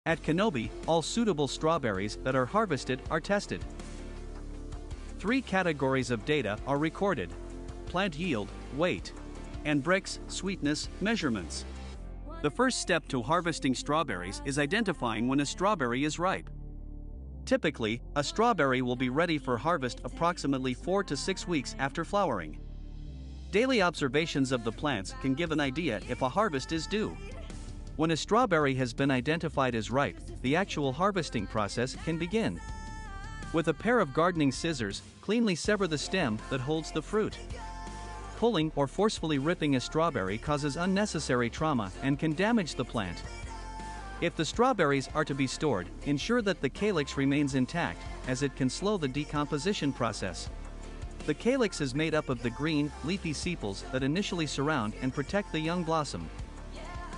At Canobi, all suitable strawberries that are harvested are tested. 3 categories of data are recorded: plant yield, weight, and Brix, sweetness, measurements. The first step to harvesting strawberries is identifying when a strawberry is ripe. Typically, a strawberry will be ready for harvest approximately 4 to 6 weeks after flowering. Daily observations of the plants can give an idea if a harvest is due. When a strawberry has been identified as ripe, the actual harvesting process can begin. With a pair of gardening scissors, cleanly sever the stem that holds the fruit. Pulling or forcefully ripping a strawberry causes unnecessary trauma and can damage the plant. If the strawberries are to be stored, ensure that the calyx remains intact, as it can slow the decomposition process. The calyx is made up of the green, leafy sepals that initially surround and protect the young blossom.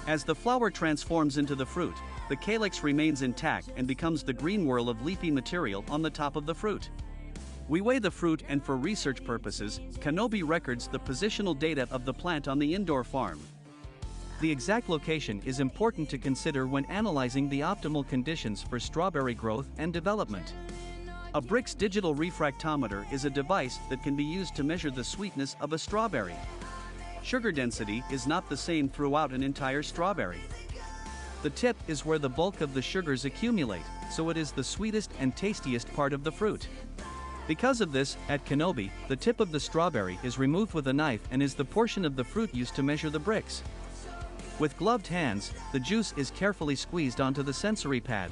As the flower transforms into the fruit, the calyx remains intact and becomes the green whorl of leafy material on the top of the fruit. We weigh the fruit, and for research purposes, Canobi records the positional data of the plant on the indoor farm. The exact location is important to consider when analyzing the optimal conditions for strawberry growth and development. A Brix digital refractometer is a device that can be used to measure the sweetness of a strawberry. Sugar density is not the same throughout an entire strawberry. The tip is where the bulk of the sugars accumulate, so it is the sweetest and tastiest part of the fruit. Because of this, at Canobi, the tip of the strawberry is removed with a knife and is the portion of the fruit used to measure the Brix. With gloved hands, the juice is carefully squeezed onto the sensory pad.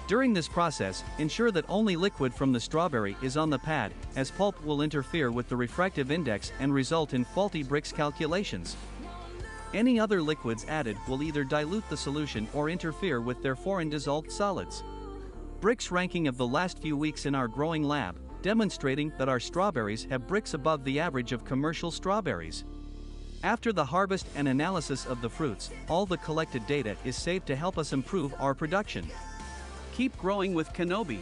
During this process, ensure that only liquid from the strawberry is on the pad, as pulp will interfere with the refractive index and result in faulty Brix calculations. Any other liquids added will either dilute the solution or interfere with their foreign dissolved solids. Brix ranking of the last few weeks in our growing lab, demonstrating that our strawberries have Brix above the average of commercial strawberries. After the harvest and analysis of the fruits, all the collected data is saved to help us improve our production. Keep growing with Canobi.